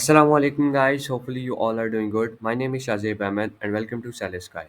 Assalamu alaikum guys. Hopefully you all are doing good. My name is Shazib Ahmed and welcome to Sally Sky.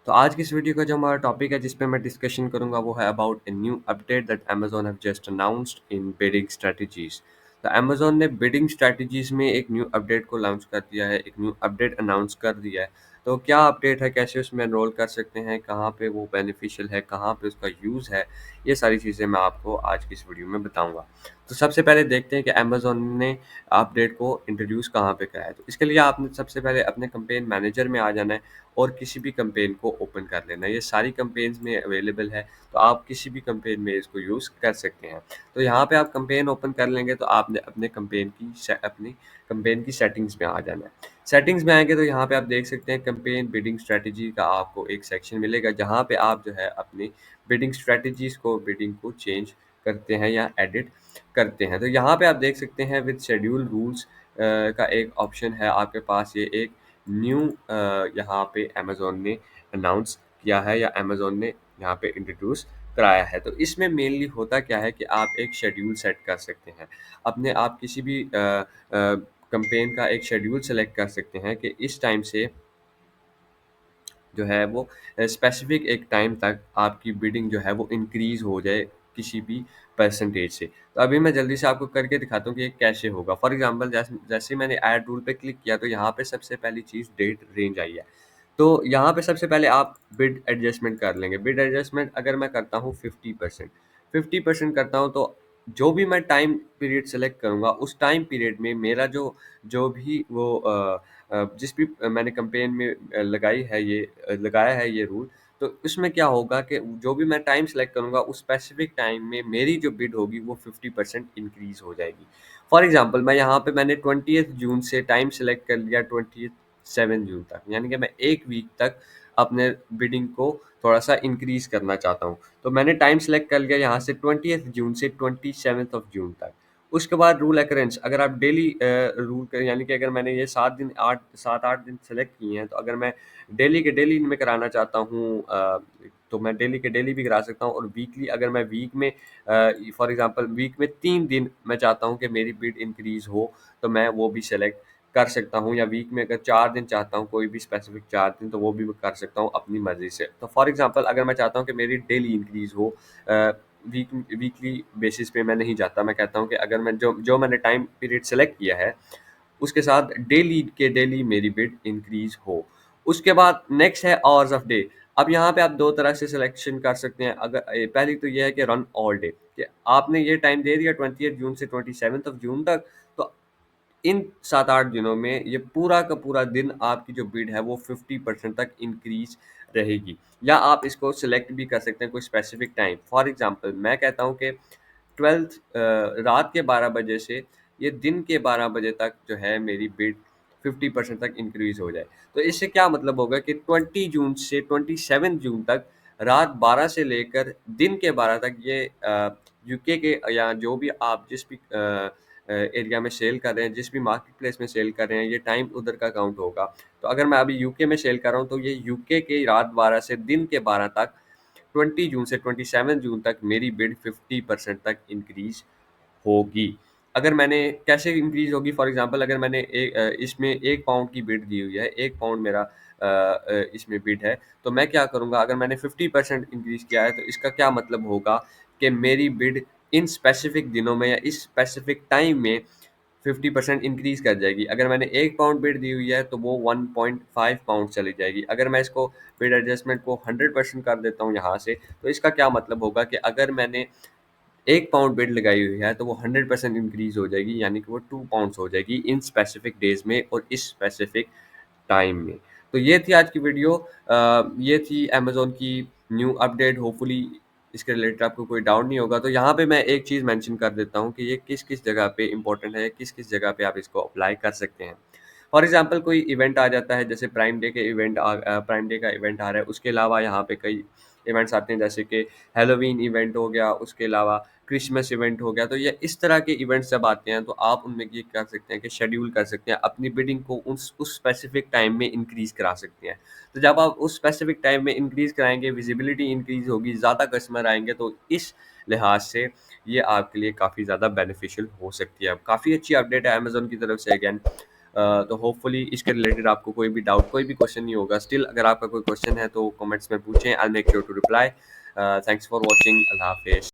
तो आज की इस video का जो हमारा टॉपिक है जिस पे मैं डिस्कशन करूंगा वो है about a new update that Amazon have just announced in bidding strategies. तो Amazon ने बिडिंग स्ट्रेटजीज में एक न्यू अपडेट को लॉन्च कर दिया है, एक न्यू अपडेट अनाउंस कर दिया है। तो क्या अपडेट है, कैसे उसमें एनरोल कर सकते हैं, कहाँ पे वो बेनिफिशियल है, कहाँ पे उसका यूज़ है, ये सारी चीज़ें मैं आपको आज की इस वीडियो में बताऊंगा। तो सबसे पहले देखते हैं कि Amazon ने अपडेट को इंट्रोड्यूस कहाँ पे कराया है। तो इसके लिए आपने सबसे पहले अपने कैंपेन मैनेजर में आ जाना है और किसी भी कैंपेन को ओपन कर लेना है। ये सारी कैंपेन्स में अवेलेबल है, तो आप किसी भी कैंपेन में इसको यूज़ कर सकते हैं। तो यहाँ पे आप कैंपेन ओपन कर लेंगे तो आपने अपनी कैंपेन की सेटिंग्स में आ जाना है। सेटिंग्स में आएँगे तो यहाँ पे आप देख सकते हैं कैंपेन बिडिंग स्ट्रैटेजी का आपको एक सेक्शन मिलेगा, जहाँ पे आप जो है अपनी बिडिंग स्ट्रैटेजीज़ को बिडिंग को चेंज करते हैं या एडिट करते हैं। तो यहाँ पे आप देख सकते हैं विद शेड्यूल रूल्स का एक ऑप्शन है आपके पास। ये एक न्यू यहाँ पे अमेज़न ने अनाउंस किया है या अमेज़न ने यहाँ पे इंट्रोड्यूस कराया है। तो इसमें मेनली होता क्या है कि आप एक शेड्यूल सेट कर सकते हैं। अपने आप किसी भी कैंपेन का एक शेड्यूल सेलेक्ट कर सकते हैं कि इस टाइम से जो है वो स्पेसिफिक एक टाइम तक आपकी बिडिंग जो है वो इंक्रीज़ हो जाए किसी भी परसेंटेज से। तो अभी मैं जल्दी से आपको करके दिखाता हूँ कि ये कैसे होगा। फॉर एग्ज़ाम्पल जैसे जैसे मैंने ऐड रूल पे क्लिक किया तो यहाँ पे सबसे पहली चीज़ डेट रेंज आई है। तो यहाँ पे सबसे पहले आप बिड एडजस्टमेंट कर लेंगे। बिड एडजस्टमेंट अगर मैं करता हूँ 50%, 50% करता हूँ तो जो भी मैं टाइम पीरियड सेलेक्ट करूँगा उस टाइम पीरियड में मेरा जो जो भी वो जिस भी मैंने कैंपेन में लगाया है ये रूल, तो उसमें क्या होगा कि जो भी मैं टाइम सेलेक्ट करूँगा उस स्पेसिफिक टाइम में मेरी जो बिड होगी वो 50% इंक्रीज़ हो जाएगी। फॉर एग्ज़ाम्पल मैं यहाँ पे मैंने 20th जून से टाइम सेलेक्ट कर लिया 27 जून तक, यानी कि मैं 1 वीक तक अपने बिडिंग को थोड़ा-सा इंक्रीज़ करना चाहता हूँ। तो मैंने टाइम सेलेक्ट कर लिया यहाँ से 20th जून से 27th ऑफ जून तक। उसके बाद रूल अकरेंस अगर आप डेली रूल करें, यानी कि अगर मैंने ये 7-8 दिन सेलेक्ट किए हैं, तो अगर मैं डेली के डेली इनमें कराना चाहता हूँ तो मैं डेली के डेली भी करा सकता हूँ और वीकली अगर मैं वीक में फॉर एग्ज़ाम्पल वीक में 3 दिन मैं चाहता हूँ कि मेरी बिड इंक्रीज़ हो, तो मैं वो भी सेलेक्ट कर सकता हूँ या वीक में अगर 4 दिन चाहता हूँ, कोई भी स्पेसिफिक 4 दिन, तो वो भी मैं कर सकता हूँ अपनी मर्ज़ी से। तो फॉर एग्ज़ाम्पल अगर मैं चाहता हूँ कि मेरी डेली इंक्रीज़ हो अ, वीकली बेसिस पे मैं नहीं चाहता। मैं कहता हूँ कि अगर मैं जो जो मैंने टाइम पीरियड सेलेक्ट किया है उसके साथ डेली के डेली मेरी बिड इंक्रीज हो। उसके बाद नेक्स्ट है आवर्स ऑफ डे। अब यहाँ पे आप दो तरह से सिलेक्शन कर सकते हैं। अगर पहली तो ये है कि रन ऑल डे, कि आपने ये टाइम दे दिया 20 जून से 27 जून तक, तो इन 7-8 दिनों में ये पूरा का पूरा दिन आपकी जो बिड है वो 50% तक इंक्रीज रहेगी। या आप इसको सिलेक्ट भी कर सकते हैं कोई स्पेसिफिक टाइम। फॉर एग्जांपल मैं कहता हूँ कि 12th रात के 12 बजे से ये दिन के 12 बजे तक जो है मेरी बिड 50% तक इंक्रीज हो जाए। तो इससे क्या मतलब होगा कि 20 जून से 27 जून तक रात 12 से लेकर दिन के 12 तक ये यूके के या जो भी आप जिस भी एरिया में सेल कर रहे हैं, जिस भी मार्केट प्लेस में सेल कर रहे हैं, ये टाइम उधर का काउंट होगा। तो अगर मैं अभी यूके में सेल कर रहा हूँ तो ये यूके के रात 12 से दिन के 12 तक 20 जून से 27 जून तक मेरी बिड 50% तक इंक्रीज होगी। अगर मैंने कैसे इंक्रीज होगी, फॉर एग्जांपल अगर मैंने इसमें 1 पाउंड की बिड दी हुई है, 1 पाउंड मेरा इसमें बिड है, तो मैं क्या करूँगा, अगर मैंने 50% इंक्रीज किया है तो इसका क्या मतलब होगा कि मेरी बिड इन स्पेसिफिक दिनों में या इस स्पेसिफिक टाइम में 50% इंक्रीज कर जाएगी। अगर मैंने 1 पाउंड बिड दी हुई है तो वो 1.5 पाउंड चली जाएगी। अगर मैं इसको बिड एडजस्टमेंट को 100% कर देता हूँ यहाँ से, तो इसका क्या मतलब होगा कि अगर मैंने 1 पाउंड बिड लगाई हुई है तो वो 100% इंक्रीज हो जाएगी, यानी कि वो 2 पाउंड्स हो जाएगी इन स्पेसिफिक डेज में और इस स्पेसिफिक टाइम में। तो ये थी आज की वीडियो। ये थी अमेज़न की न्यू अपडेट। होपफुली इसके रिलेटेड आपको कोई डाउट नहीं होगा। तो यहाँ पे मैं एक चीज़ मेंशन कर देता हूँ कि ये किस-किस जगह पे इम्पोर्टेंट है, किस-किस जगह पे आप इसको अप्लाई कर सकते हैं। फॉर एग्ज़ाम्पल कोई इवेंट आ जाता है, जैसे प्राइम डे का इवेंट आ रहा है, उसके अलावा यहाँ पे कई इवेंट्स आते हैं, जैसे कि हैलोवीन इवेंट हो गया, उसके अलावा क्रिसमस इवेंट हो गया। तो ये इस तरह के इवेंट्स जब आते हैं तो आप उनमें ये कर सकते हैं कि शेड्यूल कर सकते हैं, अपनी बिडिंग को उस स्पेसिफिक टाइम में इंक्रीज करा सकते हैं। तो जब आप उस स्पेसिफिक टाइम में इंक्रीज कराएंगे, विजिबिलिटी इंक्रीज होगी, ज़्यादा कस्टमर आएंगे, तो इस लिहाज से ये आपके लिए काफ़ी ज़्यादा बेनिफिशियल हो सकती है। अब काफ़ी अच्छी अपडेट है अमेजोन की तरफ से अगेन। तो होपफुली इसके रिलेटेड आपको कोई भी डाउट, कोई भी क्वेश्चन नहीं होगा। स्टिल अगर आपका कोई क्वेश्चन है तो कमेंट्स में पूछें, I make sure to reply. Thanks for watching. अल्लाह हाफिज़।